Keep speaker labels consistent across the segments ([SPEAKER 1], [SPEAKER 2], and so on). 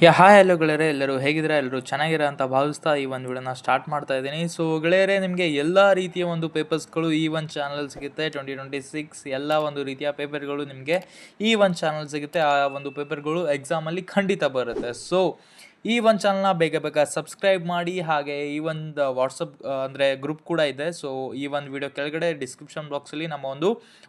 [SPEAKER 1] Hi hello ಗೆಳೆಯರೆ, ಎಲ್ಲರೂ ಹೇಗಿದ್ದೀರಾ? ಎಲ್ಲರೂ ಚೆನ್ನಾಗಿರ ಅಂತ ಭಾವಿಸ್ತಾ ಈ ಒಂದು ವಿಡಿಯೋನ ಸ್ಟಾರ್ಟ್ ಮಾಡ್ತಾ ಇದ್ದೀನಿ. ಸೊ ಗೆಳೆಯರೆ, ನಿಮಗೆ ಎಲ್ಲ ರೀತಿಯ ಒಂದು ಪೇಪರ್ಸ್ಗಳು ಈ ಒಂದು ಚಾನಲ್ ಸಿಗುತ್ತೆ. 2026 ಎಲ್ಲ ಒಂದು ರೀತಿಯ ಪೇಪರ್ಗಳು ನಿಮಗೆ ಈ ಒಂದು ಚಾನಲ್ ಸಿಗುತ್ತೆ. ಆ ಒಂದು ಪೇಪರ್ಗಳು ಎಕ್ಸಾಮಲ್ಲಿ ಖಂಡಿತ ಬರುತ್ತೆ. ಸೊ ಈ ಒಂದು ಚಾನಲ್ನ ಬೇಗ ಬೇಗ ಸಬ್ಸ್ಕ್ರೈಬ್ ಮಾಡಿ. ಹಾಗೆ ಈ ಒಂದು ವಾಟ್ಸಪ್ ಅಂದರೆ ಗ್ರೂಪ್ ಕೂಡ ಇದೆ. ಸೊ ಈ ಒಂದು ವಿಡಿಯೋ ಕೆಳಗಡೆ ಡಿಸ್ಕ್ರಿಪ್ಷನ್ ಬಾಕ್ಸಲ್ಲಿ ನಮ್ಮ ಒಂದು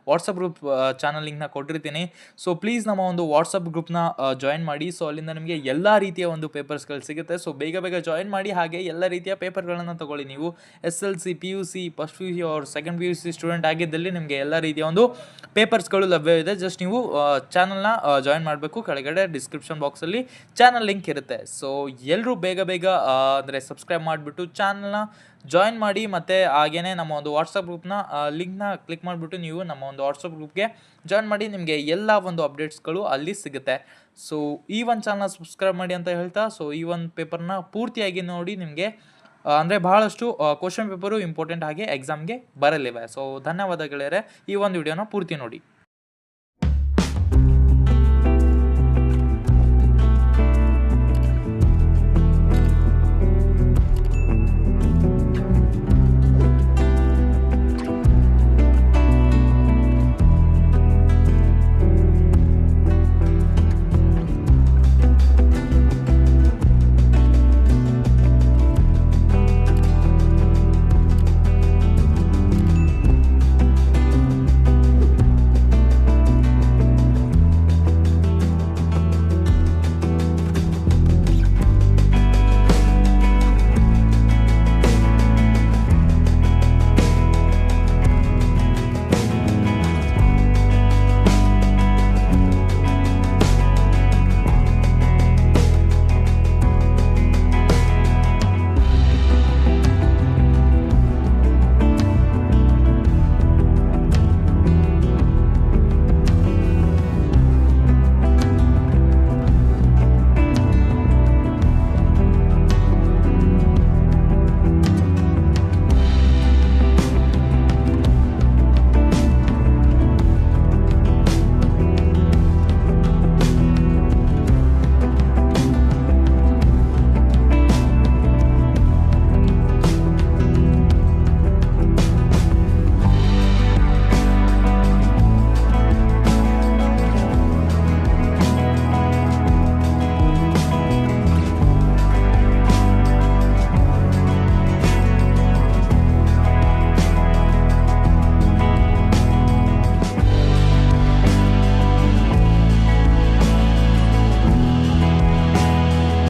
[SPEAKER 1] ವಾಟ್ಸಪ್ ಗ್ರೂಪ್ ಚಾನಲ್ ಲಿಂಕ್ನ ಕೊಟ್ಟಿರ್ತೀನಿ. ಸೊ ಪ್ಲೀಸ್ ನಮ್ಮ ಒಂದು ವಾಟ್ಸಪ್ ಗ್ರೂಪ್ನ ಜಾಯಿನ್ ಮಾಡಿ. ಸೊ ಅಲ್ಲಿಂದ ನಿಮಗೆ ಎಲ್ಲ ರೀತಿಯ ಒಂದು ಪೇಪರ್ಸ್ಗಳು ಸಿಗುತ್ತೆ. ಸೊ ಬೇಗ ಬೇಗ ಜಾಯಿನ್ ಮಾಡಿ. ಹಾಗೆ ಎಲ್ಲ ರೀತಿಯ ಪೇಪರ್ಗಳನ್ನು ತಗೊಳ್ಳಿ. ನೀವು SLC, PUC, first PUC or second PUC student ಆಗಿದ್ದಲ್ಲಿ ನಿಮಗೆ ಎಲ್ಲ ರೀತಿಯ ಒಂದು ಪೇಪರ್ಸ್ಗಳು ಲಭ್ಯವಿದೆ. ಜಸ್ಟ್ ನೀವು ಚಾನಲ್ನ ಜಾಯಿನ್ ಮಾಡಬೇಕು. ಕೆಳಗಡೆ ಡಿಸ್ಕ್ರಿಪ್ಷನ್ ಬಾಕ್ಸಲ್ಲಿ ಚಾನಲ್ ಲಿಂಕ್ ಇರುತ್ತೆ. ಸೊ ಎಲ್ಲರೂ ಬೇಗ ಬೇಗ ಅಂದರೆ ಸಬ್ಸ್ಕ್ರೈಬ್ ಮಾಡಿಬಿಟ್ಟು ಚಾನಲ್ನ ಜಾಯಿನ್ ಮಾಡಿ. ಮತ್ತು ಹಾಗೇ ನಮ್ಮ ಒಂದು ವಾಟ್ಸಪ್ ಗ್ರೂಪ್ನ ಲಿಂಕ್ನ ಕ್ಲಿಕ್ ಮಾಡಿಬಿಟ್ಟು ನೀವು ನಮ್ಮ ಒಂದು ವಾಟ್ಸಪ್ ಗ್ರೂಪ್ಗೆ ಜಾಯಿನ್ ಮಾಡಿ. ನಿಮಗೆ ಎಲ್ಲ ಒಂದು ಅಪ್ಡೇಟ್ಸ್ಗಳು ಅಲ್ಲಿ ಸಿಗುತ್ತೆ. ಸೊ ಈ ಒಂದು ಚಾನಲ್ನ ಸಬ್ಸ್ಕ್ರೈಬ್ ಮಾಡಿ ಅಂತ ಹೇಳ್ತಾ, ಸೊ ಈ ಒಂದು ಪೇಪರ್ನ ಪೂರ್ತಿಯಾಗಿ ನೋಡಿ. ನಿಮಗೆ ಅಂದರೆ ಬಹಳಷ್ಟು ಕ್ವಶನ್ ಪೇಪರು ಇಂಪಾರ್ಟೆಂಟ್ ಆಗಿ ಎಕ್ಸಾಮ್ಗೆ ಬರಲಿವೆ. ಸೊ ಧನ್ಯವಾದ ಗೆಳೆಯರೆ, ಈ ಒಂದು ವಿಡಿಯೋನ ಪೂರ್ತಿ ನೋಡಿ.